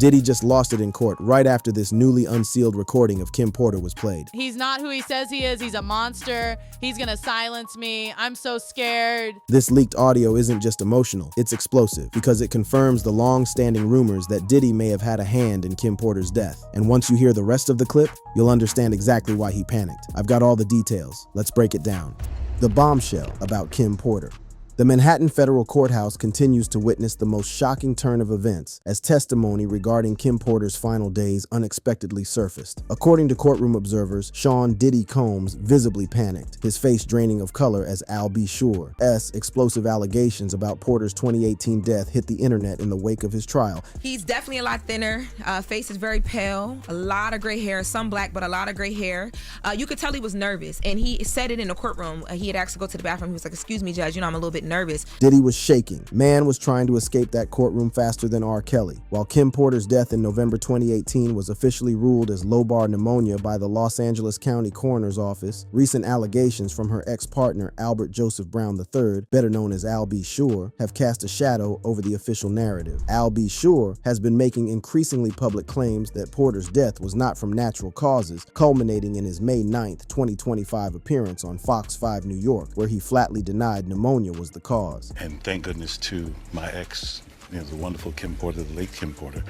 Diddy just lost it in court right after this newly unsealed recording of Kim Porter was played. He's not who he says he is. He's a monster. He's gonna silence me. I'm so scared. This leaked audio isn't just emotional, it's explosive because it confirms the long-standing rumors that Diddy may have had a hand in Kim Porter's death. And once you hear the rest of the clip, you'll understand exactly why he panicked. I've got all the details. Let's break it down. The bombshell about Kim Porter. The Manhattan Federal Courthouse continues to witness the most shocking turn of events as testimony regarding Kim Porter's final days unexpectedly surfaced. According to courtroom observers, Sean Diddy Combs visibly panicked, his face draining of color as Al B. Sure's explosive allegations about Porter's 2018 death hit the internet in the wake of his trial. He's definitely a lot thinner, face is very pale, a lot of gray hair, some black, but a lot of gray hair. You could tell he was nervous, and he said it in the courtroom. He had asked to go to the bathroom. He was like, "Excuse me, Judge, I'm a little bit nervous." Diddy was shaking. Man was trying to escape that courtroom faster than R. Kelly. While Kim Porter's death in November 2018 was officially ruled as lobar pneumonia by the Los Angeles County Coroner's Office, recent allegations from her ex-partner Albert Joseph Brown III, better known as Al B. Sure, have cast a shadow over the official narrative. Al B. Sure has been making increasingly public claims that Porter's death was not from natural causes, culminating in his May 9th, 2025 appearance on Fox 5 New York, where he flatly denied pneumonia was the cause. And thank goodness to my ex, the wonderful Kim Porter, the late Kim Porter,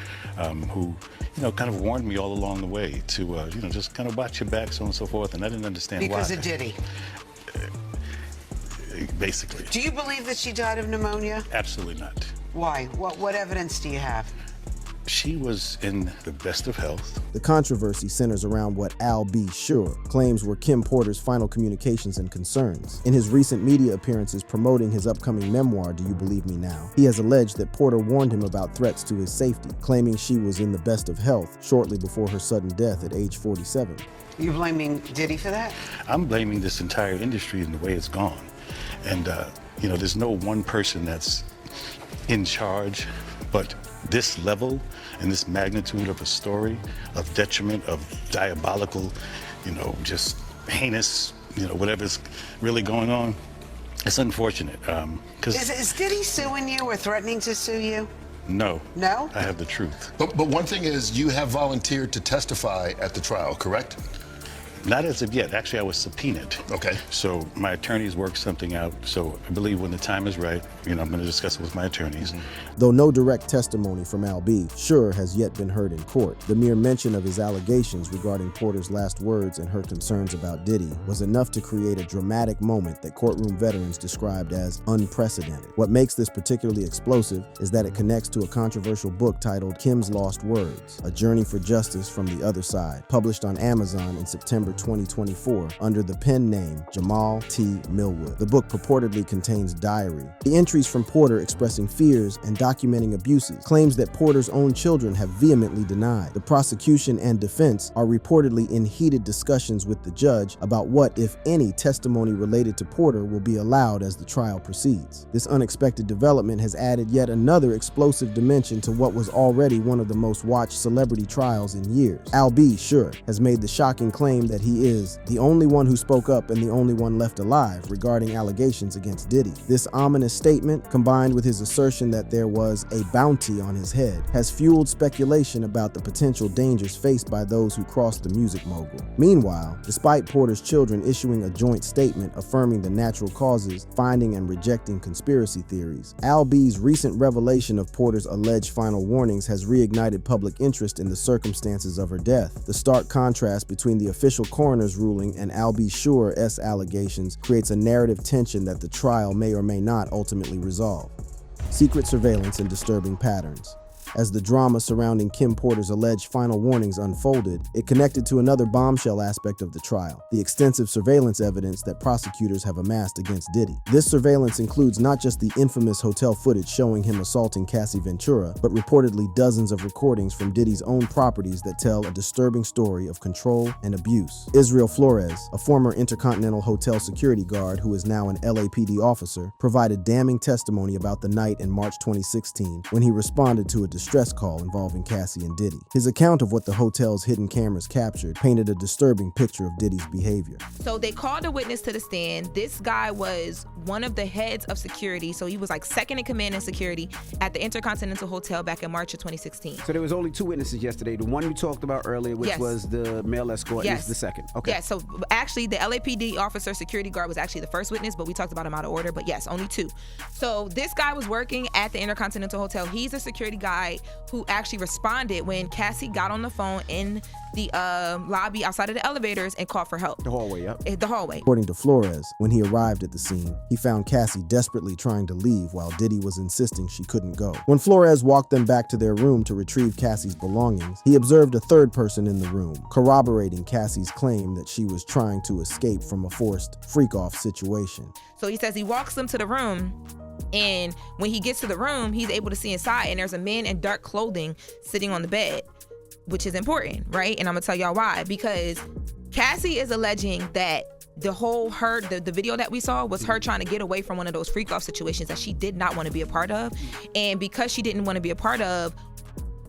who, kind of warned me all along the way to, just kind of watch your back, so on and so forth. And I didn't understand why. Because of Diddy? Basically. Do you believe that she died of pneumonia? Absolutely not. Why? What evidence do you have? She was in the best of health. The controversy centers around what Al B. Sure claims were Kim Porter's final communications and concerns. In his recent media appearances promoting his upcoming memoir, Do You Believe Me Now?, he has alleged that Porter warned him about threats to his safety, claiming she was in the best of health shortly before her sudden death at age 47. You're blaming Diddy for that? I'm blaming this entire industry and the way it's gone. And, there's no one person that's in charge, but this level and this magnitude of a story, of detriment, of diabolical, just heinous, whatever's really going on, it's unfortunate. Is Diddy suing you or threatening to sue you? No. No? I have the truth. But one thing is, you have volunteered to testify at the trial, correct? Not as of yet. Actually, I was subpoenaed. Okay. So my attorneys worked something out. So I believe when the time is right, I'm going to discuss it with my attorneys. Though no direct testimony from Al B. Sure has yet been heard in court, the mere mention of his allegations regarding Porter's last words and her concerns about Diddy was enough to create a dramatic moment that courtroom veterans described as unprecedented. What makes this particularly explosive is that it connects to a controversial book titled Kim's Lost Words, A Journey for Justice from the Other Side, published on Amazon in September 2024 under the pen name Jamal T. Millwood. The book purportedly contains diary, the entries from Porter expressing fears and documenting abuses, claims that Porter's own children have vehemently denied. The prosecution and defense are reportedly in heated discussions with the judge about what, if any, testimony related to Porter will be allowed as the trial proceeds. This unexpected development has added yet another explosive dimension to what was already one of the most watched celebrity trials in years. Al B. Sure has made the shocking claim that he is the only one who spoke up and the only one left alive regarding allegations against Diddy. This ominous statement, combined with his assertion that there was a bounty on his head, has fueled speculation about the potential dangers faced by those who crossed the music mogul. Meanwhile, despite Porter's children issuing a joint statement affirming the natural causes, finding and rejecting conspiracy theories, Al B.'s recent revelation of Porter's alleged final warnings has reignited public interest in the circumstances of her death. The stark contrast between the official coroner's ruling and Al B. Sure's allegations creates a narrative tension that the trial may or may not ultimately resolve. Secret surveillance and disturbing patterns. As the drama surrounding Kim Porter's alleged final warnings unfolded, it connected to another bombshell aspect of the trial, the extensive surveillance evidence that prosecutors have amassed against Diddy. This surveillance includes not just the infamous hotel footage showing him assaulting Cassie Ventura, but reportedly dozens of recordings from Diddy's own properties that tell a disturbing story of control and abuse. Israel Flores, a former Intercontinental Hotel security guard who is now an LAPD officer, provided damning testimony about the night in March 2016 when he responded to a distress call involving Cassie and Diddy. His account of what the hotel's hidden cameras captured painted a disturbing picture of Diddy's behavior. So they called a witness to the stand. This guy was one of the heads of security. So he was like second in command in security at the Intercontinental Hotel back in March of 2016. So there was only 2 witnesses yesterday. The one you talked about earlier, which was the male escort, is the second. Okay. Yes, so actually the LAPD officer security guard was actually the first witness, but we talked about him out of order, but yes, only 2. So this guy was working at the Intercontinental Hotel. He's a security guy who actually responded when Cassie got on the phone in the lobby outside of the elevators and called for help. The hallway, yep. The hallway. According to Flores, when he arrived at the scene, he found Cassie desperately trying to leave while Diddy was insisting she couldn't go. When Flores walked them back to their room to retrieve Cassie's belongings, he observed a third person in the room, corroborating Cassie's claim that she was trying to escape from a forced freak-off situation. So he says he walks them to the room, and when he gets to the room, he's able to see inside, and there's a man in dark clothing sitting on the bed, which is important, right? And I'm gonna tell y'all why. Because Cassie is alleging that the video that we saw was her trying to get away from one of those freak-off situations that she did not want to be a part of. And because she didn't want to be a part of,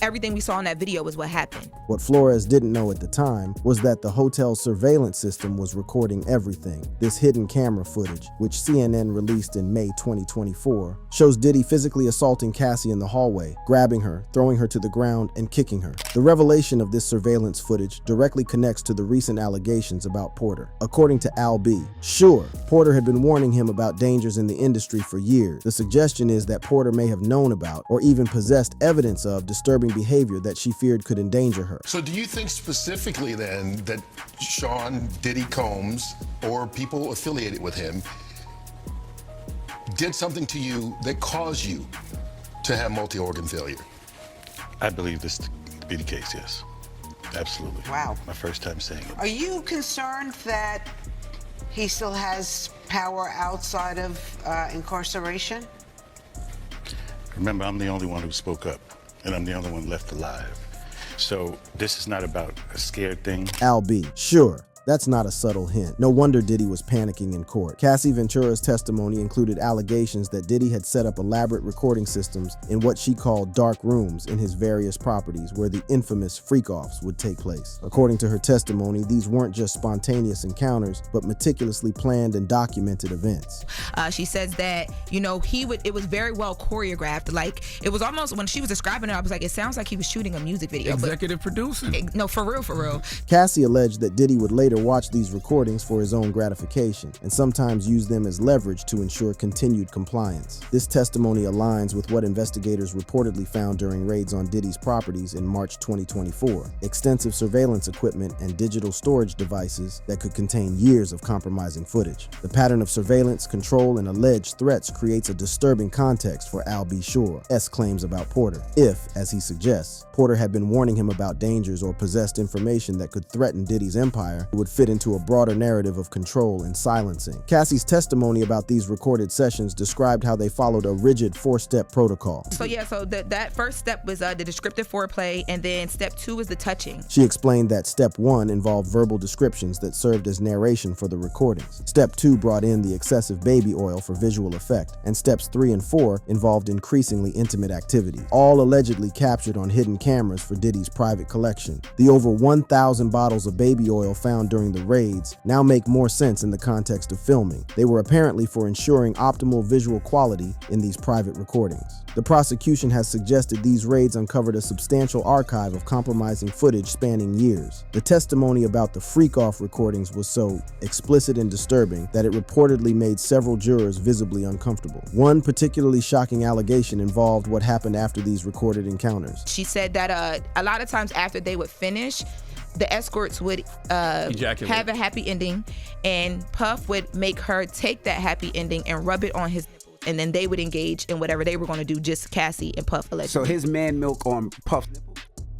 everything we saw in that video was what happened. What Flores didn't know at the time was that the hotel's surveillance system was recording everything. This hidden camera footage, which CNN released in May 2024, shows Diddy physically assaulting Cassie in the hallway, grabbing her, throwing her to the ground, and kicking her. The revelation of this surveillance footage directly connects to the recent allegations about Porter. According to Al B, sure, Porter had been warning him about dangers in the industry for years. The suggestion is that Porter may have known about or even possessed evidence of disturbing behavior that she feared could endanger her. So do you think specifically then that Sean Diddy Combs or people affiliated with him did something to you that caused you to have multi-organ failure? I believe this to be the case, yes. Absolutely. Wow. My first time saying it. Are you concerned that he still has power outside of incarceration? Remember, I'm the only one who spoke up, and I'm the only one left alive. So this is not about a scared thing. Al B, sure. That's not a subtle hint. No wonder Diddy was panicking in court. Cassie Ventura's testimony included allegations that Diddy had set up elaborate recording systems in what she called dark rooms in his various properties where the infamous freak-offs would take place. According to her testimony, these weren't just spontaneous encounters, but meticulously planned and documented events. She says that, it was very well choreographed. Like, it was almost, when she was describing it, I was like, it sounds like he was shooting a music video. Executive producer. No, for real. Cassie alleged that Diddy would later watch these recordings for his own gratification and sometimes use them as leverage to ensure continued compliance. This testimony aligns with what investigators reportedly found during raids on Diddy's properties in March 2024. Extensive surveillance equipment and digital storage devices that could contain years of compromising footage. The pattern of surveillance, control, and alleged threats creates a disturbing context for Al B. Shore's claims about Porter. If, as he suggests, Porter had been warning him about dangers or possessed information that could threaten Diddy's empire, it would fit into a broader narrative of control and silencing. Cassie's testimony about these recorded sessions described how they followed a rigid 4-step protocol. So that first step was the descriptive foreplay, and then step 2 is the touching. She explained that step 1 involved verbal descriptions that served as narration for the recordings. Step 2 brought in the excessive baby oil for visual effect, and steps 3 and 4 involved increasingly intimate activity, all allegedly captured on hidden cameras for Diddy's private collection. The over 1,000 bottles of baby oil found during the raids now make more sense in the context of filming. They were apparently for ensuring optimal visual quality in these private recordings. The prosecution has suggested these raids uncovered a substantial archive of compromising footage spanning years. The testimony about the freak-off recordings was so explicit and disturbing that it reportedly made several jurors visibly uncomfortable. One particularly shocking allegation involved what happened after these recorded encounters. She said that a lot of times after they would finish, the escorts would have a happy ending, and Puff would make her take that happy ending and rub it on his, and then they would engage in whatever they were going to do, just Cassie and Puff allegedly. So his man milk on Puff.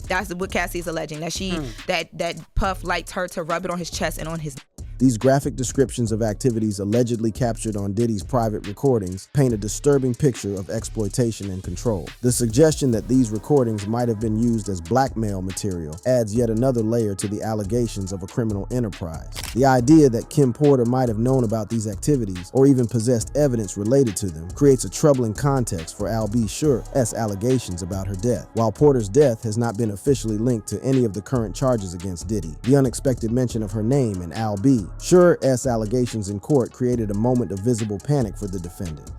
That's what Cassie is alleging, that that Puff liked her to rub it on his chest and on his. These graphic descriptions of activities allegedly captured on Diddy's private recordings paint a disturbing picture of exploitation and control. The suggestion that these recordings might have been used as blackmail material adds yet another layer to the allegations of a criminal enterprise. The idea that Kim Porter might have known about these activities or even possessed evidence related to them creates a troubling context for Al B. Sure's allegations about her death. While Porter's death has not been officially linked to any of the current charges against Diddy, the unexpected mention of her name in Al B. Sure's allegations in court created a moment of visible panic for the defendant.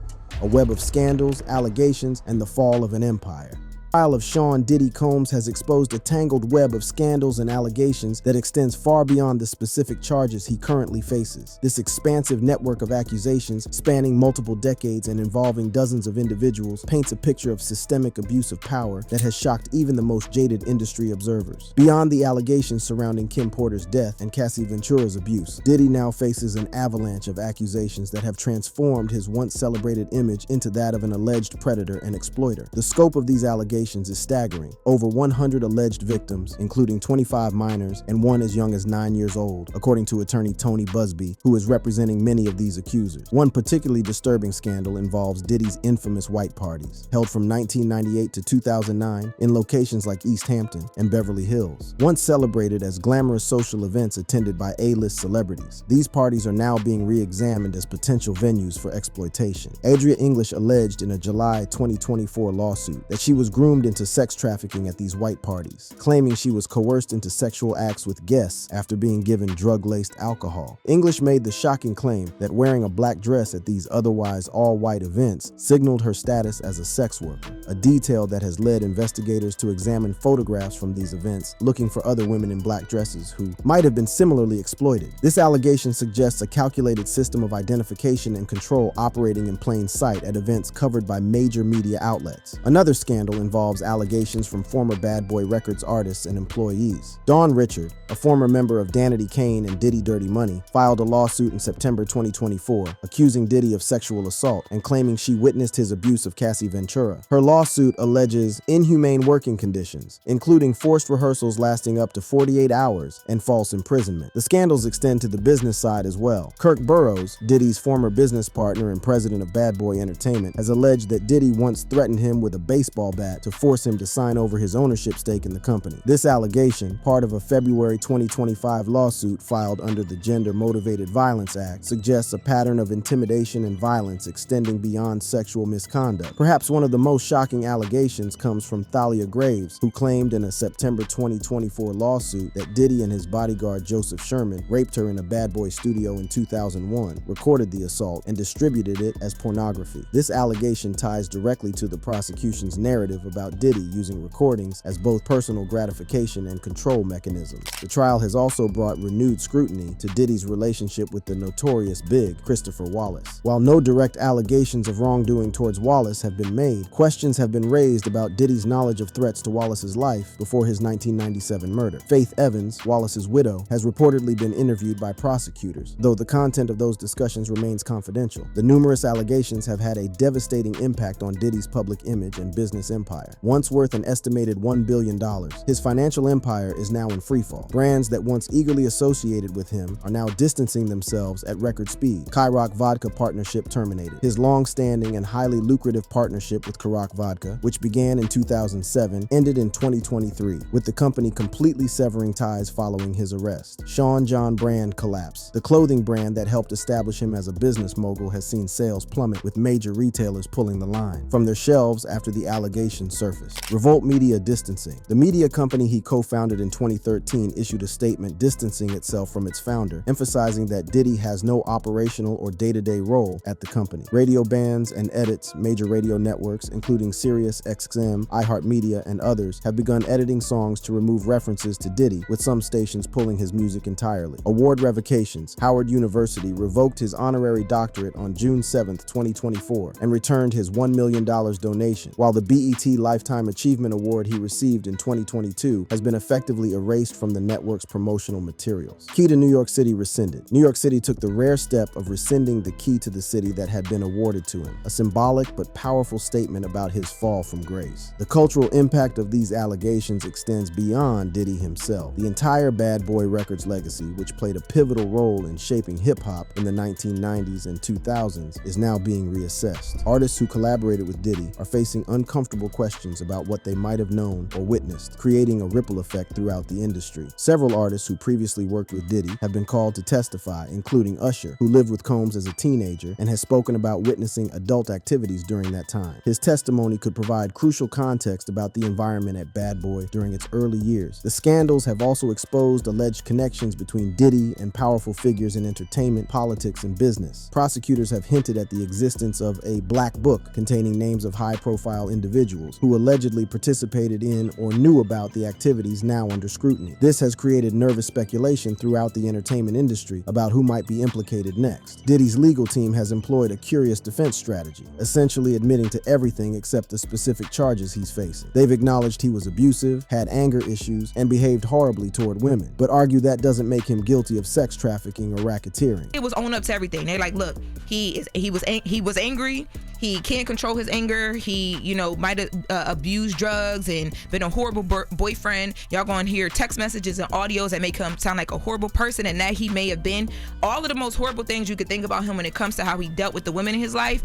A web of scandals, allegations, and the fall of an empire. The trial of Sean Diddy Combs has exposed a tangled web of scandals and allegations that extends far beyond the specific charges he currently faces. This expansive network of accusations, spanning multiple decades and involving dozens of individuals, paints a picture of systemic abuse of power that has shocked even the most jaded industry observers. Beyond the allegations surrounding Kim Porter's death and Cassie Ventura's abuse, Diddy now faces an avalanche of accusations that have transformed his once celebrated image into that of an alleged predator and exploiter. The scope of these allegations is staggering. Over 100 alleged victims, including 25 minors and one as young as 9 years old, according to attorney Tony Busby, who is representing many of these accusers. One particularly disturbing scandal involves Diddy's infamous white parties, held from 1998 to 2009 in locations like East Hampton and Beverly Hills. Once celebrated as glamorous social events attended by A-list celebrities, these parties are now being re-examined as potential venues for exploitation. Adria English alleged in a July 2024 lawsuit that she was groomed into sex trafficking at these white parties, claiming she was coerced into sexual acts with guests after being given drug-laced alcohol. English made the shocking claim that wearing a black dress at these otherwise all-white events signaled her status as a sex worker, a detail that has led investigators to examine photographs from these events looking for other women in black dresses who might have been similarly exploited. This allegation suggests a calculated system of identification and control operating in plain sight at events covered by major media outlets. Another scandal involves allegations from former Bad Boy Records artists and employees. Dawn Richard, a former member of Danity Kane and Diddy Dirty Money, filed a lawsuit in September 2024 accusing Diddy of sexual assault and claiming she witnessed his abuse of Cassie Ventura. Her lawsuit alleges inhumane working conditions, including forced rehearsals lasting up to 48 hours and false imprisonment. The scandals extend to the business side as well. Kirk Burrows, Diddy's former business partner and president of Bad Boy Entertainment, has alleged that Diddy once threatened him with a baseball bat to force him to sign over his ownership stake in the company. This allegation, part of a February 2025 lawsuit filed under the Gender Motivated Violence Act, suggests a pattern of intimidation and violence extending beyond sexual misconduct. Perhaps one of the most shocking allegations comes from Thalia Graves, who claimed in a September 2024 lawsuit that Diddy and his bodyguard Joseph Sherman raped her in a Bad Boy studio in 2001, recorded the assault, and distributed it as pornography. This allegation ties directly to the prosecution's narrative about Diddy using recordings as both personal gratification and control mechanisms. The trial has also brought renewed scrutiny to Diddy's relationship with the notorious Big Christopher Wallace. While no direct allegations of wrongdoing towards Wallace have been made, questions have been raised about Diddy's knowledge of threats to Wallace's life before his 1997 murder. Faith Evans, Wallace's widow, has reportedly been interviewed by prosecutors, though the content of those discussions remains confidential. The numerous allegations have had a devastating impact on Diddy's public image and business empire. Once worth an estimated $1 billion, his financial empire is now in freefall. Brands that once eagerly associated with him are now distancing themselves at record speed. Ciroc Vodka partnership terminated. His long-standing and highly lucrative partnership with Ciroc Vodka, which began in 2007, ended in 2023, with the company completely severing ties following his arrest. Sean John brand collapse. The clothing brand that helped establish him as a business mogul has seen sales plummet, with major retailers pulling the line from their shelves after the allegations surfaced. Revolt Media distancing. The media company he co-founded in 2013 issued a statement distancing itself from its founder, emphasizing that Diddy has no operational or day-to-day role at the company. Radio bans and edits, major radio networks, including Sirius XM, iHeartMedia, and others, have begun editing songs to remove references to Diddy, with some stations pulling his music entirely. Award revocations. Howard University revoked his honorary doctorate on June 7, 2024, and returned his $1 million donation, while the BET Lifetime Achievement Award he received in 2022 has been effectively erased from the network's promotional materials. Key to New York City rescinded. New York City took the rare step of rescinding the key to the city that had been awarded to him, a symbolic but powerful statement about his fall from grace. The cultural impact of these allegations extends beyond Diddy himself. The entire Bad Boy Records legacy, which played a pivotal role in shaping hip-hop in the 1990s and 2000s, is now being reassessed. Artists who collaborated with Diddy are facing uncomfortable questions about what they might have known or witnessed, creating a ripple effect throughout the industry. Several artists who previously worked with Diddy have been called to testify, including Usher, who lived with Combs as a teenager and has spoken about witnessing adult activities during that time. His testimony could provide crucial context about the environment at Bad Boy during its early years. The scandals have also exposed alleged connections between Diddy and powerful figures in entertainment, politics, and business. Prosecutors have hinted at the existence of a black book containing names of high-profile individuals who allegedly participated in or knew about the activities now under scrutiny. This has created nervous speculation throughout the entertainment industry about who might be implicated next. Diddy's legal team has employed a curious defense strategy, essentially admitting to everything except the specific charges he's facing. They've acknowledged he was abusive, had anger issues, and behaved horribly toward women, but argue that doesn't make him guilty of sex trafficking or racketeering. It was own up to everything. They're like, look, he was angry. He can't control his anger. He, might have abused drugs and been a horrible boyfriend. Y'all gonna hear text messages and audios that make him sound like a horrible person, and that he may have been. All of the most horrible things you could think about him when it comes to how he dealt with the women in his life,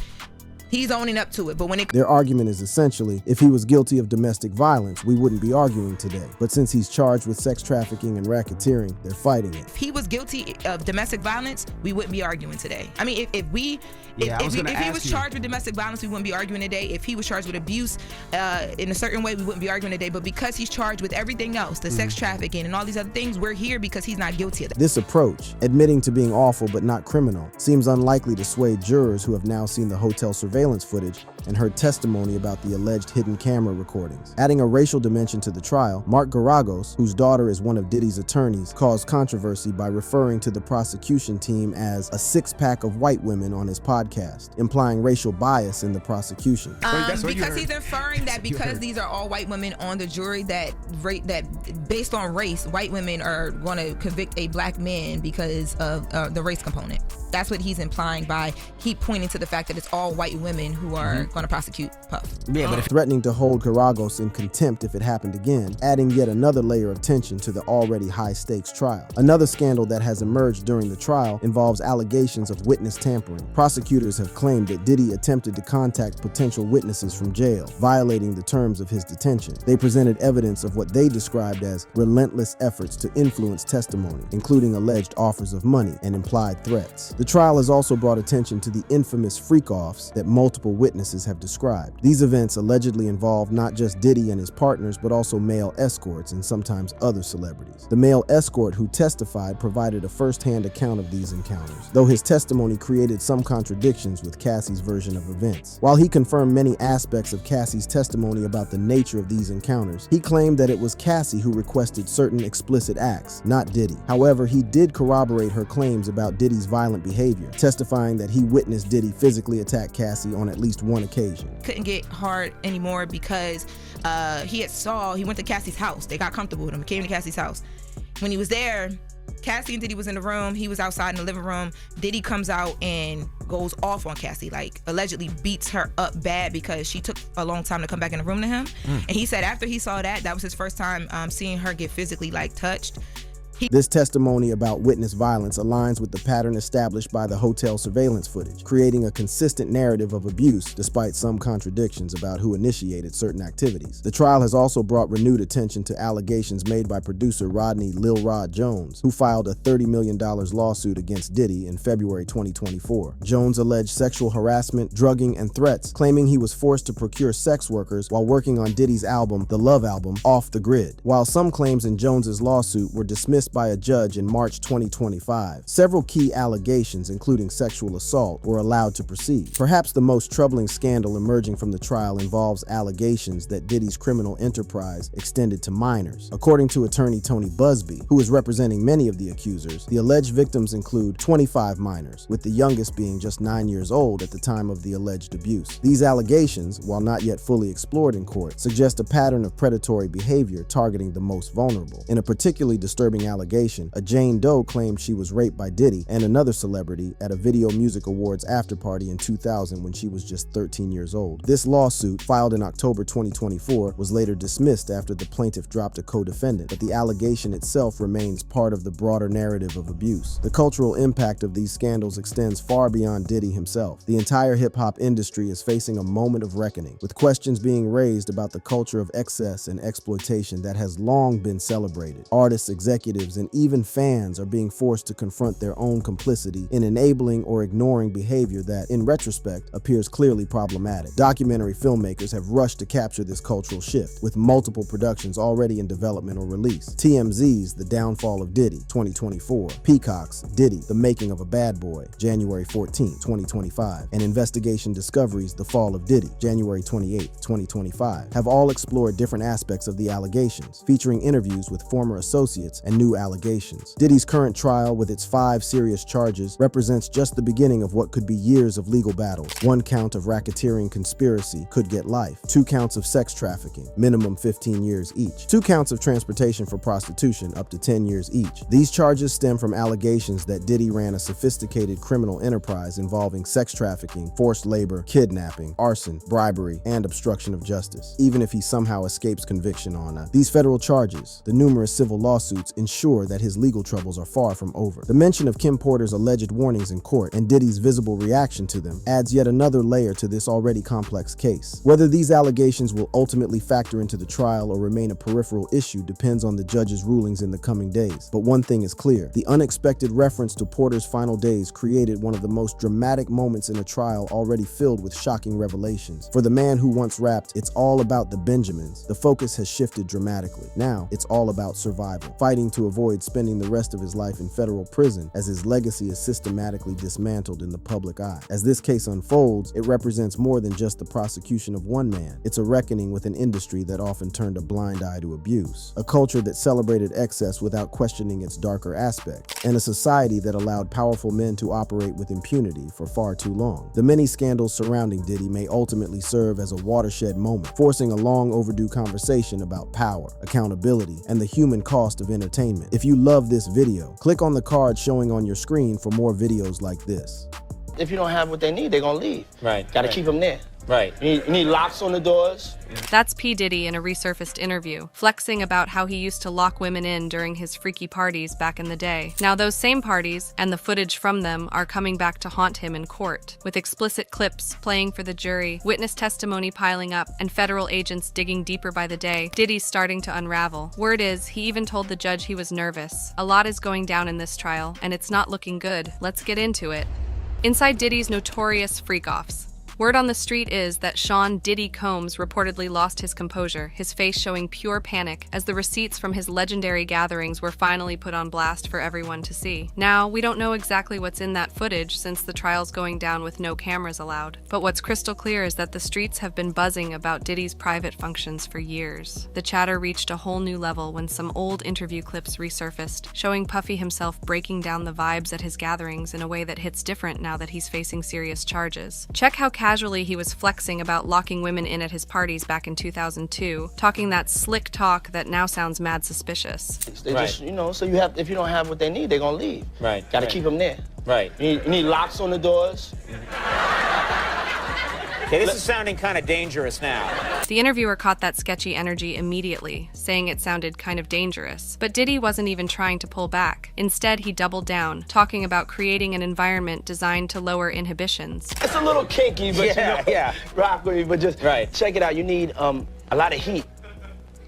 he's owning up to it. But when their argument is essentially, if he was guilty of domestic violence, we wouldn't be arguing today. But since he's charged with sex trafficking and racketeering, they're fighting it. If he was guilty of domestic violence, we wouldn't be arguing today. I mean, if he was charged with domestic violence, we wouldn't be arguing today. If he was charged with abuse in a certain way, we wouldn't be arguing today. But because he's charged with everything else, the sex trafficking and all these other things, we're here because he's not guilty of that. This approach, admitting to being awful but not criminal, seems unlikely to sway jurors who have now seen the hotel surveillance footage and heard testimony about the alleged hidden camera recordings. Adding a racial dimension to the trial, Mark Garagos, whose daughter is one of Diddy's attorneys, caused controversy by referring to the prosecution team as a six-pack of white women on his podcast, implying racial bias in the prosecution. Because he's inferring that because these are all white women on the jury, that based on race, white women are going to convict a black man because of the race component. That's what he's implying by pointing to the fact that it's all white women who are going to prosecute Puff. Yeah, but threatening to hold Garagos in contempt if it happened again, adding yet another layer of tension to the already high-stakes trial. Another scandal that has emerged during the trial involves allegations of witness tampering. Prosecutors have claimed that Diddy attempted to contact potential witnesses from jail, violating the terms of his detention. They presented evidence of what they described as relentless efforts to influence testimony, including alleged offers of money and implied threats. The trial has also brought attention to the infamous freak-offs that multiple witnesses have described. These events allegedly involve not just Diddy and his partners, but also male escorts and sometimes other celebrities. The male escort who testified provided a first-hand account of these encounters, though his testimony created some contradictions with Cassie's version of events. While he confirmed many aspects of Cassie's testimony about the nature of these encounters, he claimed that it was Cassie who requested certain explicit acts, not Diddy. However, he did corroborate her claims about Diddy's violent behavior, testifying that he witnessed Diddy physically attack Cassie on at least one occasion. Couldn't get hard anymore because he went to Cassie's house. They got comfortable with him. He came to Cassie's house. When he was there, Cassie and Diddy was in the room. He was outside in the living room. Diddy comes out and goes off on Cassie, like allegedly beats her up bad because she took a long time to come back in the room to him. And he said after he saw that was his first time seeing her get physically touched. This testimony about witness violence aligns with the pattern established by the hotel surveillance footage, creating a consistent narrative of abuse despite some contradictions about who initiated certain activities. The trial has also brought renewed attention to allegations made by producer Rodney Lil Rod Jones, who filed a $30 million lawsuit against Diddy in February 2024. Jones alleged sexual harassment, drugging, and threats, claiming he was forced to procure sex workers while working on Diddy's album, The Love Album, Off the Grid. While some claims in Jones's lawsuit were dismissed dismissed by a judge in March 2025. Several key allegations, including sexual assault, were allowed to proceed. Perhaps the most troubling scandal emerging from the trial involves allegations that Diddy's criminal enterprise extended to minors. According to attorney Tony Busby, who is representing many of the accusers, the alleged victims include 25 minors, with the youngest being just 9 years old at the time of the alleged abuse. These allegations, while not yet fully explored in court, suggest a pattern of predatory behavior targeting the most vulnerable. In a particularly disturbing allegation, a Jane Doe claimed she was raped by Diddy and another celebrity at a Video Music Awards afterparty in 2000 when she was just 13 years old. This lawsuit, filed in October 2024, was later dismissed after the plaintiff dropped a co-defendant, but the allegation itself remains part of the broader narrative of abuse. The cultural impact of these scandals extends far beyond Diddy himself. The entire hip-hop industry is facing a moment of reckoning, with questions being raised about the culture of excess and exploitation that has long been celebrated. Artists, executives, and even fans are being forced to confront their own complicity in enabling or ignoring behavior that, in retrospect, appears clearly problematic. Documentary filmmakers have rushed to capture this cultural shift, with multiple productions already in development or release. TMZ's The Downfall of Diddy, 2024. Peacock's Diddy, The Making of a Bad Boy, January 14, 2025. And Investigation Discovery's The Fall of Diddy, January 28, 2025, have all explored different aspects of the allegations, featuring interviews with former associates and new allegations. Diddy's current trial, with its 5 serious charges, represents just the beginning of what could be years of legal battles. 1 count of racketeering conspiracy could get life. 2 counts of sex trafficking, minimum 15 years each. 2 counts of transportation for prostitution, up to 10 years each. These charges stem from allegations that Diddy ran a sophisticated criminal enterprise involving sex trafficking, forced labor, kidnapping, arson, bribery, and obstruction of justice. Even if he somehow escapes conviction on these federal charges, the numerous civil lawsuits ensure that his legal troubles are far from over. The mention of Kim Porter's alleged warnings in court and Diddy's visible reaction to them adds yet another layer to this already complex case. Whether these allegations will ultimately factor into the trial or remain a peripheral issue depends on the judge's rulings in the coming days. But one thing is clear: the unexpected reference to Porter's final days created one of the most dramatic moments in a trial already filled with shocking revelations. For the man who once rapped, "It's all about the Benjamins," the focus has shifted dramatically. Now, it's all about survival, fighting to avoid spending the rest of his life in federal prison as his legacy is systematically dismantled in the public eye. As this case unfolds, it represents more than just the prosecution of one man. It's a reckoning with an industry that often turned a blind eye to abuse, a culture that celebrated excess without questioning its darker aspects, and a society that allowed powerful men to operate with impunity for far too long. The many scandals surrounding Diddy may ultimately serve as a watershed moment, forcing a long overdue conversation about power, accountability, and the human cost of entertainment. If you love this video, click on the card showing on your screen for more videos like this. If you don't have what they need, they're gonna leave. Right. Gotta keep them there. Right. You need locks on the doors. That's P. Diddy in a resurfaced interview, flexing about how he used to lock women in during his freaky parties back in the day. Now those same parties, and the footage from them, are coming back to haunt him in court, with explicit clips playing for the jury, witness testimony piling up, and federal agents digging deeper by the day. Diddy's starting to unravel. Word is, he even told the judge he was nervous. A lot is going down in this trial, and it's not looking good. Let's get into it. Inside Diddy's notorious freak-offs. Word on the street is that Sean Diddy Combs reportedly lost his composure, his face showing pure panic as the receipts from his legendary gatherings were finally put on blast for everyone to see. Now, we don't know exactly what's in that footage since the trial's going down with no cameras allowed. But what's crystal clear is that the streets have been buzzing about Diddy's private functions for years. The chatter reached a whole new level when some old interview clips resurfaced, showing Puffy himself breaking down the vibes at his gatherings in a way that hits different now that he's facing serious charges. Check how casually he was flexing about locking women in at his parties back in 2002, talking that slick talk that now sounds mad suspicious. They just, so if you don't have what they need, they're gonna leave. Right. Gotta keep them there. Right. You need locks on the doors. Okay, this is sounding kind of dangerous now. The interviewer caught that sketchy energy immediately, saying it sounded kind of dangerous. But Diddy wasn't even trying to pull back. Instead, he doubled down, talking about creating an environment designed to lower inhibitions. It's a little kinky, but rock with me, but just check it out. You need a lot of heat.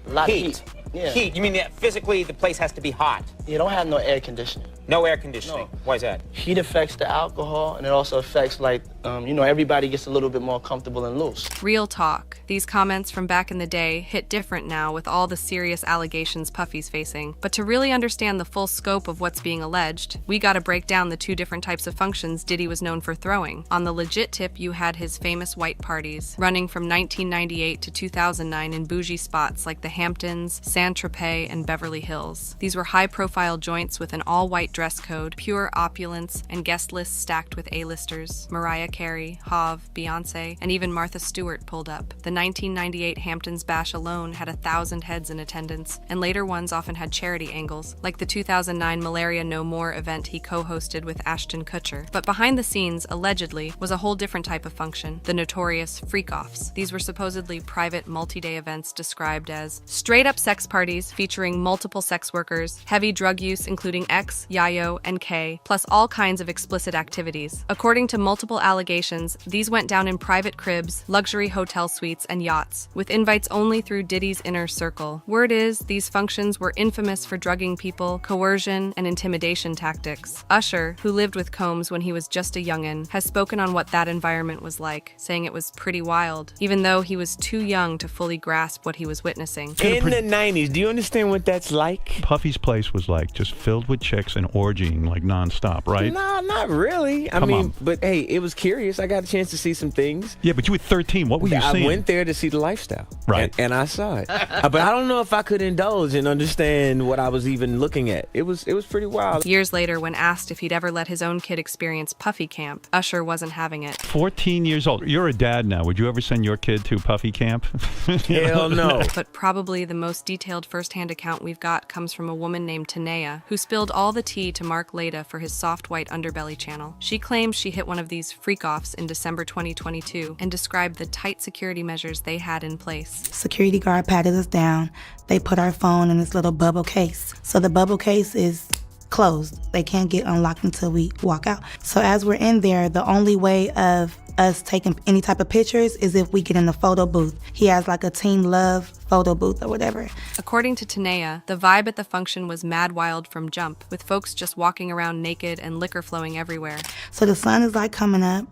A lot of heat. Yeah. Heat? You mean that physically the place has to be hot? You don't have no air conditioning. No air conditioning? No. Why is that? Heat affects the alcohol, and it also affects, like, everybody gets a little bit more comfortable and loose. Real talk. These comments from back in the day hit different now with all the serious allegations Puffy's facing. But to really understand the full scope of what's being alleged, we gotta break down the two different types of functions Diddy was known for throwing. On the legit tip, you had his famous white parties, running from 1998 to 2009 in bougie spots like the Hamptons, Saint-Tropez, and Beverly Hills. These were high-profile joints with an all-white dress code, pure opulence, and guest lists stacked with A-listers. Mariah Carey, Hav, Beyonce, and even Martha Stewart pulled up. The 1998 Hamptons Bash alone had 1,000 heads in attendance, and later ones often had charity angles, like the 2009 Malaria No More event he co-hosted with Ashton Kutcher. But behind the scenes, allegedly, was a whole different type of function, the notorious freak-offs. These were supposedly private multi-day events described as straight-up sex parties featuring multiple sex workers, heavy drug use including X, Yayo, and K, plus all kinds of explicit activities. According to multiple allegations, these went down in private cribs, luxury hotel suites, and yachts, with invites only through Diddy's inner circle. Word is, these functions were infamous for drugging people, coercion, and intimidation tactics. Usher, who lived with Combs when he was just a youngin', has spoken on what that environment was like, saying it was pretty wild, even though he was too young to fully grasp what he was witnessing. In the 90s, do you understand what that's like? Puffy's place was like just filled with chicks and orgying like nonstop, right? Nah, not really. I mean, but hey, it was curious. I got a chance to see some things. Yeah, but you were 13. What were you seeing? I went there to see the lifestyle. Right. And I saw it. But I don't know if I could indulge and understand what I was even looking at. It was pretty wild. Years later, when asked if he'd ever let his own kid experience Puffy Camp, Usher wasn't having it. 14 years old. You're a dad now. Would you ever send your kid to Puffy Camp? Hell no. But probably the most detailed first-hand account we've got comes from a woman named Tanea, who spilled all the tea to Mark Leda for his Soft White Underbelly channel. She claims she hit one of these freak-offs in December 2022 and described the tight security measures they had in place. Security guard patted us down. They put our phone in this little bubble case. So the bubble case is closed. They can't get unlocked until we walk out. So as we're in there, the only way of us taking any type of pictures is if we get in the photo booth. He has like a Team Love photo booth or whatever. According to Tanea, the vibe at the function was mad wild from jump, with folks just walking around naked and liquor flowing everywhere. So the sun is like coming up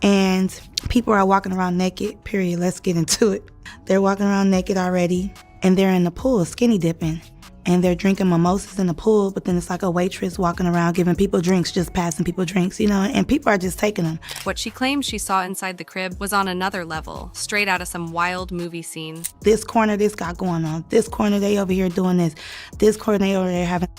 and people are walking around naked, period. Let's get into it. They're walking around naked already and they're in the pool skinny dipping. And they're drinking mimosas in the pool, but then it's like a waitress walking around giving people drinks, just passing people drinks, and people are just taking them. What she claims she saw inside the crib was on another level, straight out of some wild movie scene. This corner, this got going on. This corner, they over here doing this. This corner, they over there having.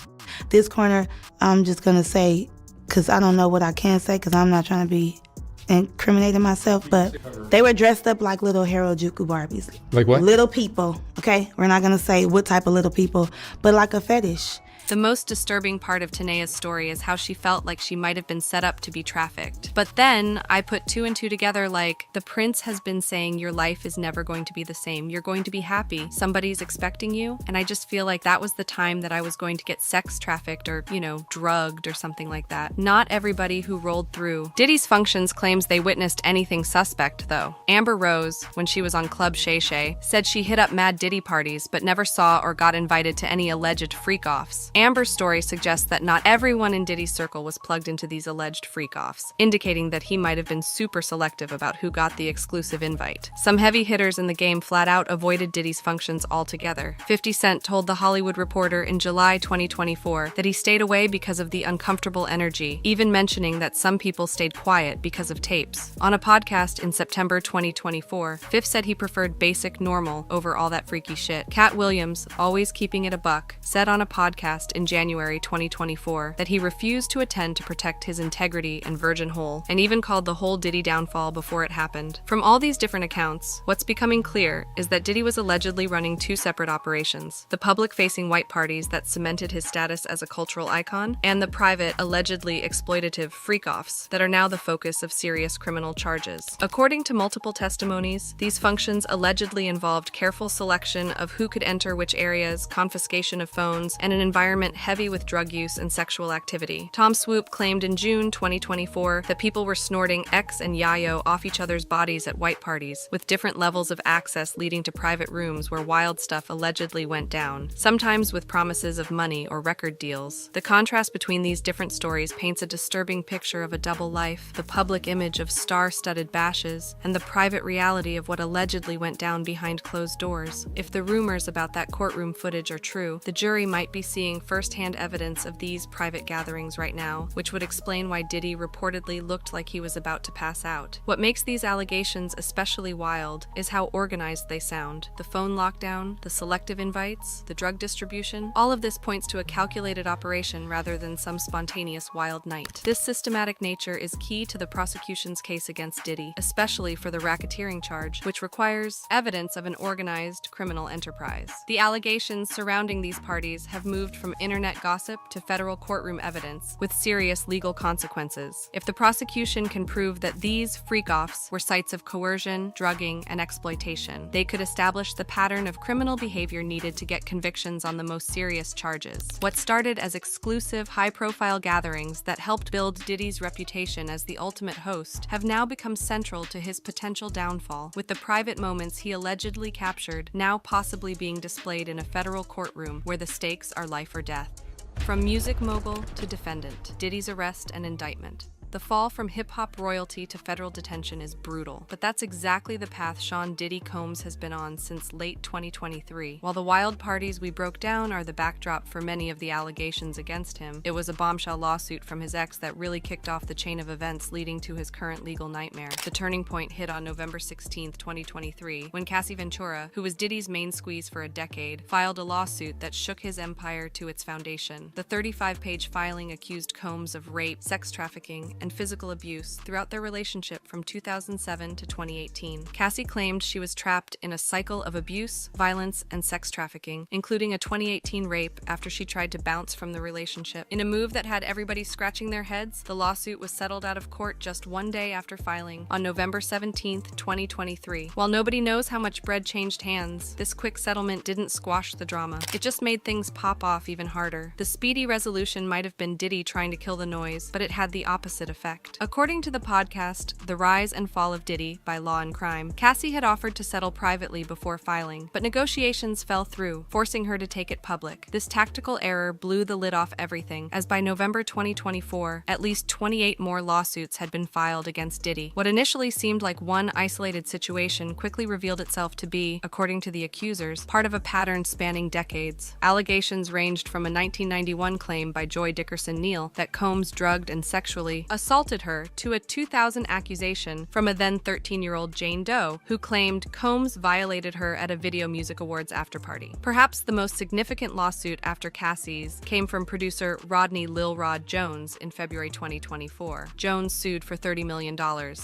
This corner, I'm just gonna say, because I don't know what I can say, because I'm not trying to be incriminating myself, but they were dressed up like little Harajuku Barbies. Like what? Little people, okay? We're not gonna say what type of little people, but like a fetish. The most disturbing part of Tanea's story is how she felt like she might have been set up to be trafficked. But then I put two and two together like, the prince has been saying your life is never going to be the same. You're going to be happy. Somebody's expecting you. And I just feel like that was the time that I was going to get sex trafficked or, drugged or something like that. Not everybody who rolled through. Diddy's Functions claims they witnessed anything suspect, though. Amber Rose, when she was on Club Shay Shay, said she hit up mad Diddy parties but never saw or got invited to any alleged freak-offs. Amber's story suggests that not everyone in Diddy's circle was plugged into these alleged freak-offs, indicating that he might have been super selective about who got the exclusive invite. Some heavy hitters in the game flat out avoided Diddy's functions altogether. 50 Cent told The Hollywood Reporter in July 2024 that he stayed away because of the uncomfortable energy, even mentioning that some people stayed quiet because of tapes. On a podcast in September 2024, 50 said he preferred basic normal over all that freaky shit. Cat Williams, always keeping it a buck, said on a podcast in January 2024 that he refused to attend to protect his integrity and virgin hole, and even called the whole Diddy downfall before it happened. From all these different accounts, what's becoming clear is that Diddy was allegedly running two separate operations: the public-facing white parties that cemented his status as a cultural icon, and the private, allegedly exploitative freak-offs that are now the focus of serious criminal charges. According to multiple testimonies, these functions allegedly involved careful selection of who could enter which areas, confiscation of phones, and an environment environment heavy with drug use and sexual activity. Tom Swoop claimed in June 2024 that people were snorting X and Yayo off each other's bodies at white parties, with different levels of access leading to private rooms where wild stuff allegedly went down, sometimes with promises of money or record deals. The contrast between these different stories paints a disturbing picture of a double life, the public image of star-studded bashes, and the private reality of what allegedly went down behind closed doors. If the rumors about that courtroom footage are true, the jury might be seeing first-hand evidence of these private gatherings right now, which would explain why Diddy reportedly looked like he was about to pass out. What makes these allegations especially wild is how organized they sound. The phone lockdown, the selective invites, the drug distribution, all of this points to a calculated operation rather than some spontaneous wild night. This systematic nature is key to the prosecution's case against Diddy, especially for the racketeering charge, which requires evidence of an organized criminal enterprise. The allegations surrounding these parties have moved from internet gossip to federal courtroom evidence, with serious legal consequences. If the prosecution can prove that these freak-offs were sites of coercion, drugging, and exploitation, they could establish the pattern of criminal behavior needed to get convictions on the most serious charges. What started as exclusive, high-profile gatherings that helped build Diddy's reputation as the ultimate host have now become central to his potential downfall, with the private moments he allegedly captured now possibly being displayed in a federal courtroom where the stakes are life or death. From music mogul to defendant, Diddy's arrest and indictment. The fall from hip-hop royalty to federal detention is brutal, but that's exactly the path Sean Diddy Combs has been on since late 2023. While the wild parties we broke down are the backdrop for many of the allegations against him, it was a bombshell lawsuit from his ex that really kicked off the chain of events leading to his current legal nightmare. The turning point hit on November 16, 2023, when Cassie Ventura, who was Diddy's main squeeze for a decade, filed a lawsuit that shook his empire to its foundation. The 35-page filing accused Combs of rape, sex trafficking, and physical abuse throughout their relationship from 2007 to 2018. Cassie claimed she was trapped in a cycle of abuse, violence, and sex trafficking, including a 2018 rape after she tried to bounce from the relationship. In a move that had everybody scratching their heads, the lawsuit was settled out of court just one day after filing, on November 17, 2023. While nobody knows how much bread changed hands, this quick settlement didn't squash the drama. It just made things pop off even harder. The speedy resolution might have been Diddy trying to kill the noise, but it had the opposite effect. According to the podcast, The Rise and Fall of Diddy by Law and Crime, Cassie had offered to settle privately before filing, but negotiations fell through, forcing her to take it public. This tactical error blew the lid off everything, as by November 2024, at least 28 more lawsuits had been filed against Diddy. What initially seemed like one isolated situation quickly revealed itself to be, according to the accusers, part of a pattern spanning decades. Allegations ranged from a 1991 claim by Joy Dickerson Neal that Combs drugged and sexually assaulted her to a 2000 accusation from a then 13-year-old Jane Doe who claimed Combs violated her at a Video Music Awards afterparty. Perhaps the most significant lawsuit after Cassie's came from producer Rodney Lil Rod Jones in February 2024. Jones sued for $30 million,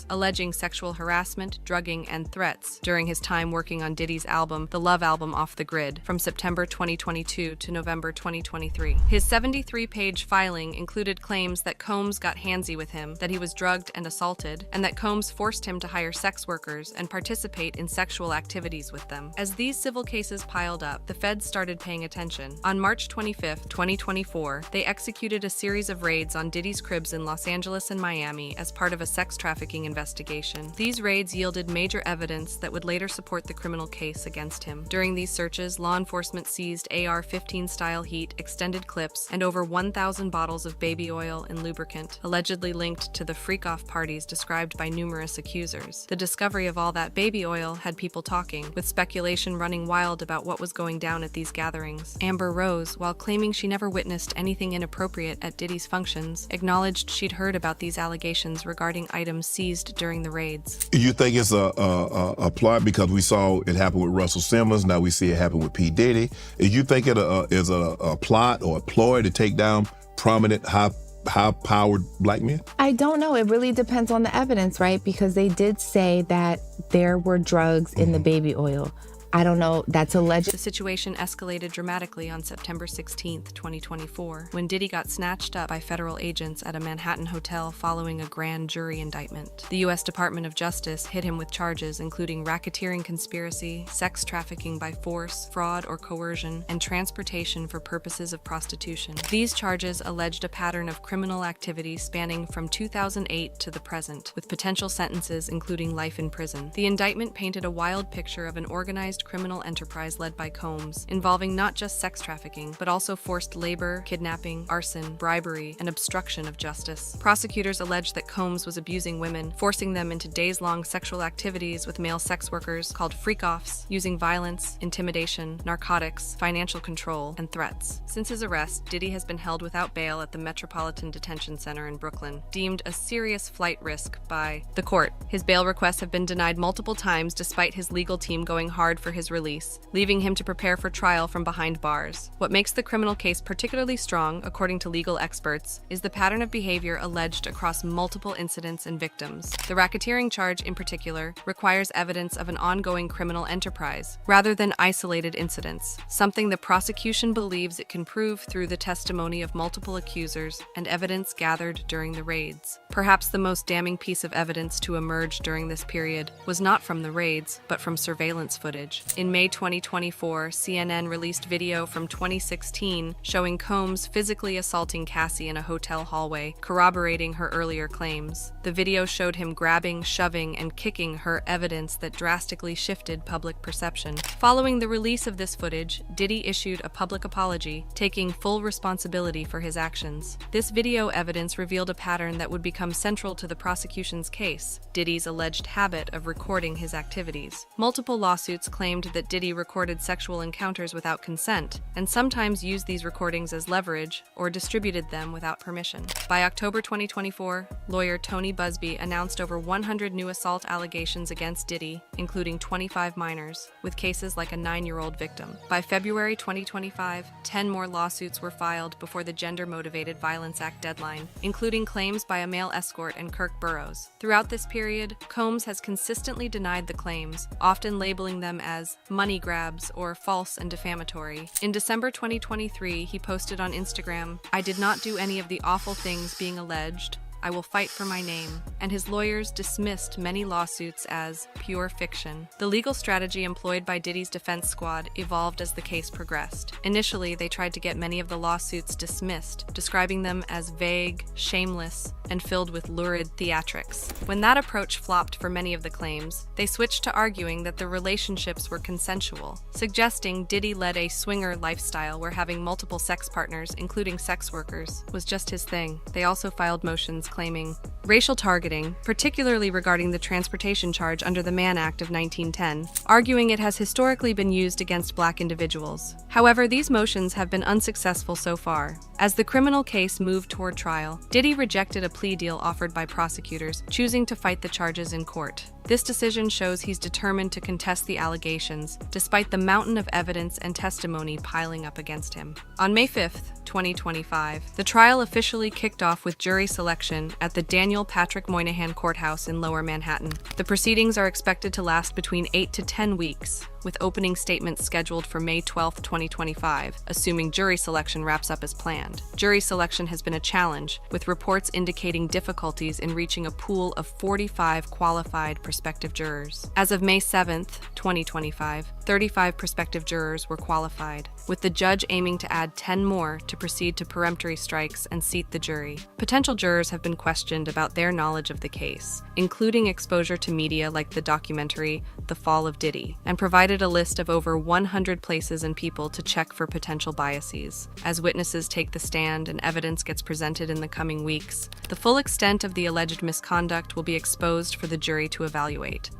alleging sexual harassment, drugging, and threats during his time working on Diddy's album, The Love Album Off the Grid, from September 2022 to November 2023. His 73-page filing included claims that Combs got handsy with him, that he was drugged and assaulted, and that Combs forced him to hire sex workers and participate in sexual activities with them. As these civil cases piled up, the feds started paying attention. On March 25, 2024, they executed a series of raids on Diddy's cribs in Los Angeles and Miami as part of a sex trafficking investigation. These raids yielded major evidence that would later support the criminal case against him. During these searches, law enforcement seized AR-15-style heat, extended clips, and over 1,000 bottles of baby oil and lubricant, allegedly linked to the freak-off parties described by numerous accusers. The discovery of all that baby oil had people talking, with speculation running wild about what was going down at these gatherings. Amber Rose, while claiming she never witnessed anything inappropriate at Diddy's functions, acknowledged she'd heard about these allegations regarding items seized during the raids. You think it's a plot because we saw it happen with Russell Simmons, now we see it happen with P. Diddy. You think it is a plot or a ploy to take down prominent, high-powered black men? I don't know. It really depends on the evidence, right? Because they did say that there were drugs in the baby oil. I don't know, that's alleged. The situation escalated dramatically on September 16, 2024, when Diddy got snatched up by federal agents at a Manhattan hotel following a grand jury indictment. The U.S. Department of Justice hit him with charges including racketeering conspiracy, sex trafficking by force, fraud or coercion, and transportation for purposes of prostitution. These charges alleged a pattern of criminal activity spanning from 2008 to the present, with potential sentences including life in prison. The indictment painted a wild picture of an organized criminal enterprise led by Combs, involving not just sex trafficking, but also forced labor, kidnapping, arson, bribery, and obstruction of justice. Prosecutors alleged that Combs was abusing women, forcing them into days-long sexual activities with male sex workers called freak-offs, using violence, intimidation, narcotics, financial control, and threats. Since his arrest, Diddy has been held without bail at the Metropolitan Detention Center in Brooklyn, deemed a serious flight risk by the court. His bail requests have been denied multiple times despite his legal team going hard for his release, leaving him to prepare for trial from behind bars. What makes the criminal case particularly strong, according to legal experts, is the pattern of behavior alleged across multiple incidents and victims. The racketeering charge, in particular, requires evidence of an ongoing criminal enterprise, rather than isolated incidents, something the prosecution believes it can prove through the testimony of multiple accusers and evidence gathered during the raids. Perhaps the most damning piece of evidence to emerge during this period was not from the raids, but from surveillance footage. In May 2024, CNN released video from 2016 showing Combs physically assaulting Cassie in a hotel hallway, corroborating her earlier claims. The video showed him grabbing, shoving, and kicking her, evidence that drastically shifted public perception. Following the release of this footage, Diddy issued a public apology, taking full responsibility for his actions. This video evidence revealed a pattern that would become central to the prosecution's case: Diddy's alleged habit of recording his activities. Multiple lawsuits claimed that Diddy recorded sexual encounters without consent, and sometimes used these recordings as leverage or distributed them without permission. By October 2024, lawyer Tony Busby announced over 100 new assault allegations against Diddy, including 25 minors, with cases like a 9-year-old victim. By February 2025, 10 more lawsuits were filed before the Gender-Motivated Violence Act deadline, including claims by a male escort and Kirk Burroughs. Throughout this period, Combs has consistently denied the claims, often labeling them as money grabs or false and defamatory. In December 2023, he posted on Instagram, "I did not do any of the awful things being alleged. I will fight for my name," and his lawyers dismissed many lawsuits as pure fiction. The legal strategy employed by Diddy's defense squad evolved as the case progressed. Initially, they tried to get many of the lawsuits dismissed, describing them as vague, shameless, and filled with lurid theatrics. When that approach flopped for many of the claims, they switched to arguing that the relationships were consensual, suggesting Diddy led a swinger lifestyle where having multiple sex partners, including sex workers, was just his thing. They also filed motions claiming racial targeting, particularly regarding the transportation charge under the Mann Act of 1910, arguing it has historically been used against Black individuals. However, these motions have been unsuccessful so far. As the criminal case moved toward trial, Diddy rejected a plea deal offered by prosecutors, choosing to fight the charges in court. This decision shows he's determined to contest the allegations, despite the mountain of evidence and testimony piling up against him. On May 5th, 2025, the trial officially kicked off with jury selection at the Daniel Patrick Moynihan Courthouse in Lower Manhattan. The proceedings are expected to last between 8 to 10 weeks, with opening statements scheduled for May 12, 2025, assuming jury selection wraps up as planned. Jury selection has been a challenge, with reports indicating difficulties in reaching a pool of 45 qualified prospective jurors. As of May 7, 2025, 35 prospective jurors were qualified, with the judge aiming to add 10 more to proceed to peremptory strikes and seat the jury. Potential jurors have been questioned about their knowledge of the case, including exposure to media like the documentary The Fall of Diddy, and provided a list of over 100 places and people to check for potential biases. As witnesses take the stand and evidence gets presented in the coming weeks, the full extent of the alleged misconduct will be exposed for the jury to evaluate.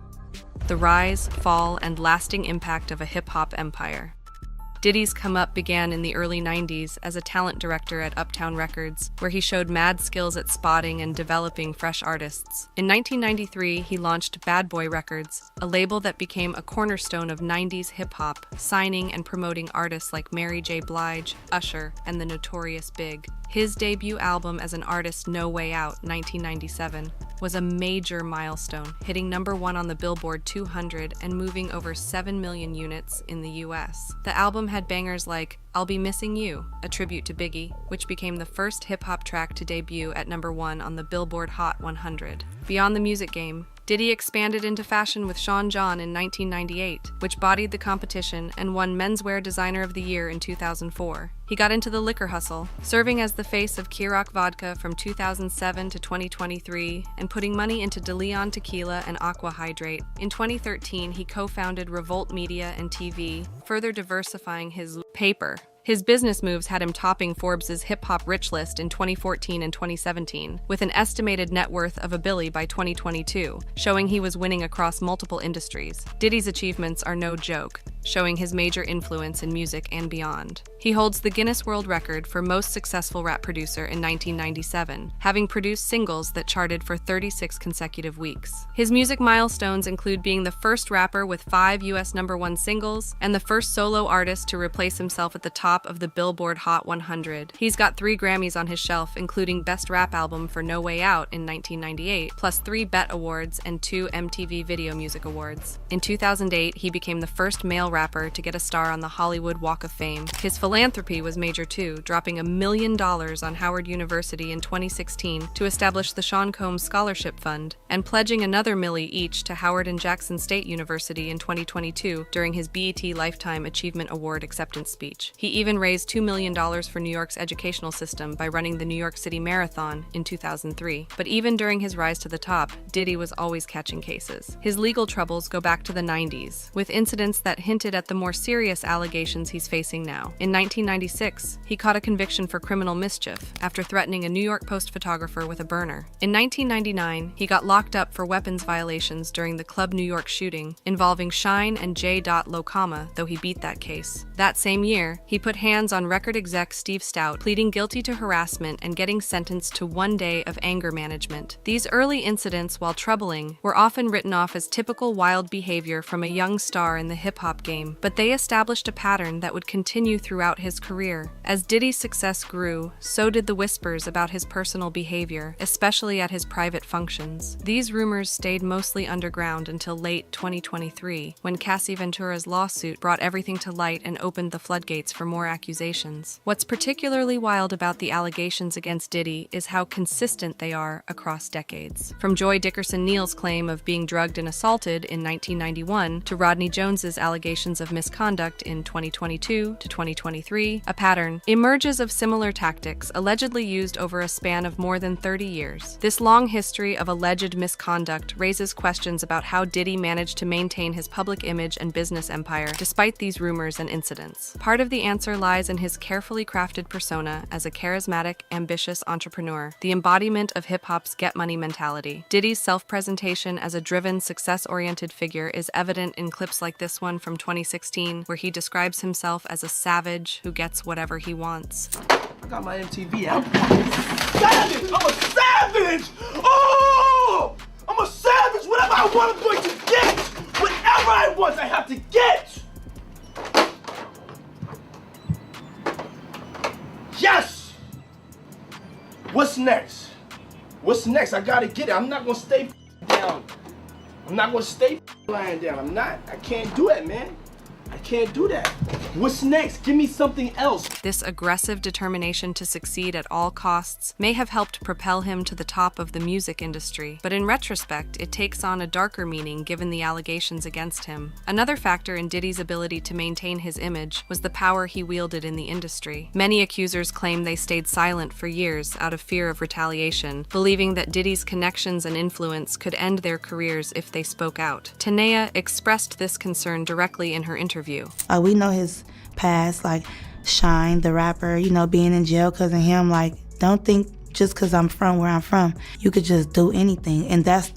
The rise, fall, and lasting impact of a hip-hop empire. Diddy's come up began in the early 90s as a talent director at Uptown Records, where he showed mad skills at spotting and developing fresh artists. In 1993, he launched Bad Boy Records, a label that became a cornerstone of 90s hip-hop, signing and promoting artists like Mary J. Blige, Usher, and the Notorious Big. His debut album as an artist, No Way Out, 1997, was a major milestone, hitting #1 on the Billboard 200 and moving over 7 million units in the US. The album had bangers like I'll Be Missing You, a tribute to Biggie, which became the first hip-hop track to debut at #1 on the Billboard Hot 100. Beyond the music game, Diddy expanded into fashion with Sean John in 1998, which bodied the competition and won Menswear Designer of the Year in 2004. He got into the liquor hustle, serving as the face of Ciroc Vodka from 2007 to 2023 and putting money into De Leon Tequila and Aqua Hydrate. In 2013, he co-founded Revolt Media and TV, further diversifying his paper. His business moves had him topping Forbes' hip-hop rich list in 2014 and 2017, with an estimated net worth of $1 billion by 2022, showing he was winning across multiple industries. Diddy's achievements are no joke, showing his major influence in music and beyond. He holds the Guinness World Record for most successful rap producer in 1997, having produced singles that charted for 36 consecutive weeks. His music milestones include being the first rapper with 5 US #1 singles and the first solo artist to replace himself at the top of the Billboard Hot 100. He's got 3 Grammys on his shelf, including Best Rap Album for No Way Out in 1998, plus 3 BET Awards and 2 MTV Video Music Awards. In 2008, he became the first male rapper to get a star on the Hollywood Walk of Fame. His philanthropy was major too, dropping $1 million on Howard University in 2016 to establish the Sean Combs Scholarship Fund, and pledging another $1 million each to Howard and Jackson State University in 2022 during his BET Lifetime Achievement Award acceptance speech. He even raised $2 million for New York's educational system by running the New York City Marathon in 2003. But even during his rise to the top, Diddy was always catching cases. His legal troubles go back to the 90s, with incidents that hinted at the more serious allegations he's facing now. In 1996, he caught a conviction for criminal mischief after threatening a New York Post photographer with a burner. In 1999, he got locked up for weapons violations during the Club New York shooting involving Shine and J. Locama, though he beat that case. That same year, he put hands on record exec Steve Stout, pleading guilty to harassment and getting sentenced to 1 day of anger management. These early incidents, while troubling, were often written off as typical wild behavior from a young star in the hip-hop game, but they established a pattern that would continue throughout his career. As Diddy's success grew, so did the whispers about his personal behavior, especially at his private functions. These rumors stayed mostly underground until late 2023, when Cassie Ventura's lawsuit brought everything to light and opened the floodgates for more accusations. What's particularly wild about the allegations against Diddy is how consistent they are across decades. From Joy Dickerson-Neal's claim of being drugged and assaulted in 1991 to Rodney Jones's allegations of misconduct in 2022 to 2023, a pattern emerges of similar tactics allegedly used over a span of more than 30 years. This long history of alleged misconduct raises questions about how Diddy managed to maintain his public image and business empire despite these rumors and incidents. Part of the answer lies in his carefully crafted persona as a charismatic, ambitious entrepreneur, the embodiment of hip-hop's get-money mentality. Diddy's self-presentation as a driven, success-oriented figure is evident in clips like this one from 2016, where he describes himself as a savage who gets whatever he wants. I got my MTV out. Savage! I'm a savage! Oh! I'm a savage! Whatever I want, I'm going to get! Whatever I want, I have to get! Yes! What's next? What's next? I gotta get it. I'm not gonna stay down. I'm not gonna stay lying down. I'm not. I can't do it, man. I can't do that. What's next? Give me something else. This aggressive determination to succeed at all costs may have helped propel him to the top of the music industry, but in retrospect, it takes on a darker meaning given the allegations against him. Another factor in Diddy's ability to maintain his image was the power he wielded in the industry. Many accusers claim they stayed silent for years out of fear of retaliation, believing that Diddy's connections and influence could end their careers if they spoke out. Tanea expressed this concern directly in her interview. We know his past, like Shine, the rapper, being in jail because of him. Like, don't think just because I'm from where I'm from, you could just do anything. And that's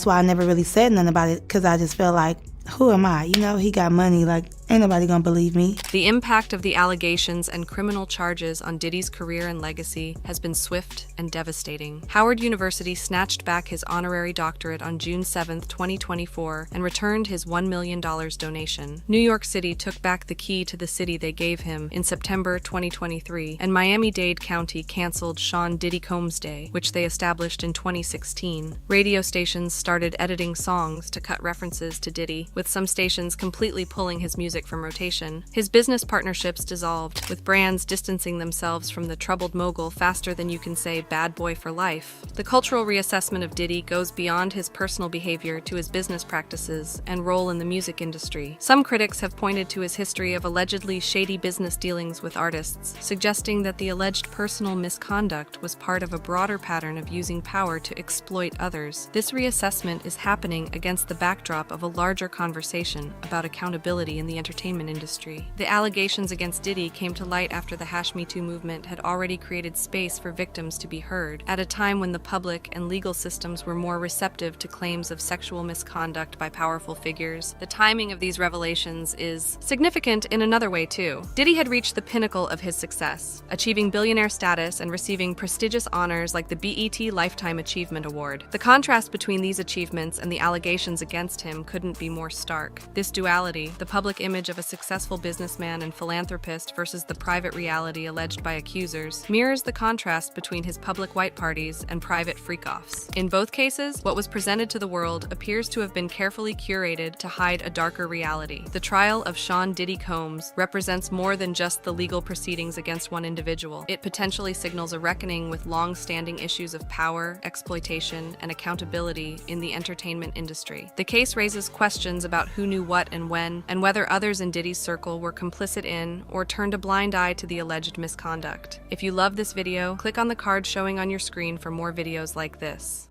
why I never really said nothing about it, because I just felt like, who am I? He got money. Like, Ain't nobody gonna believe me. The impact of the allegations and criminal charges on Diddy's career and legacy has been swift and devastating. Howard University snatched back his honorary doctorate on June 7, 2024, and returned his $1 million donation. New York City took back the key to the city they gave him in September 2023, and Miami-Dade County canceled Sean Diddy Combs Day, which they established in 2016. Radio stations started editing songs to cut references to Diddy, with some stations completely pulling his music from rotation. His business partnerships dissolved, with brands distancing themselves from the troubled mogul faster than you can say bad boy for life. The cultural reassessment of Diddy goes beyond his personal behavior to his business practices and role in the music industry. Some critics have pointed to his history of allegedly shady business dealings with artists, suggesting that the alleged personal misconduct was part of a broader pattern of using power to exploit others. This reassessment is happening against the backdrop of a larger conversation about accountability in the entertainment industry. The allegations against Diddy came to light after the #MeToo movement had already created space for victims to be heard, at a time when the public and legal systems were more receptive to claims of sexual misconduct by powerful figures. The timing of these revelations is significant in another way too. Diddy had reached the pinnacle of his success, achieving billionaire status and receiving prestigious honors like the BET Lifetime Achievement Award. The contrast between these achievements and the allegations against him couldn't be more stark. This duality, the public image of a successful businessman and philanthropist versus the private reality alleged by accusers, mirrors the contrast between his public white parties and private freak-offs. In both cases, what was presented to the world appears to have been carefully curated to hide a darker reality. The trial of Sean Diddy Combs represents more than just the legal proceedings against one individual. It potentially signals a reckoning with long-standing issues of power, exploitation, and accountability in the entertainment industry. The case raises questions about who knew what and when, and whether others in Diddy's circle were complicit in or turned a blind eye to the alleged misconduct. If you love this video, click on the card showing on your screen for more videos like this.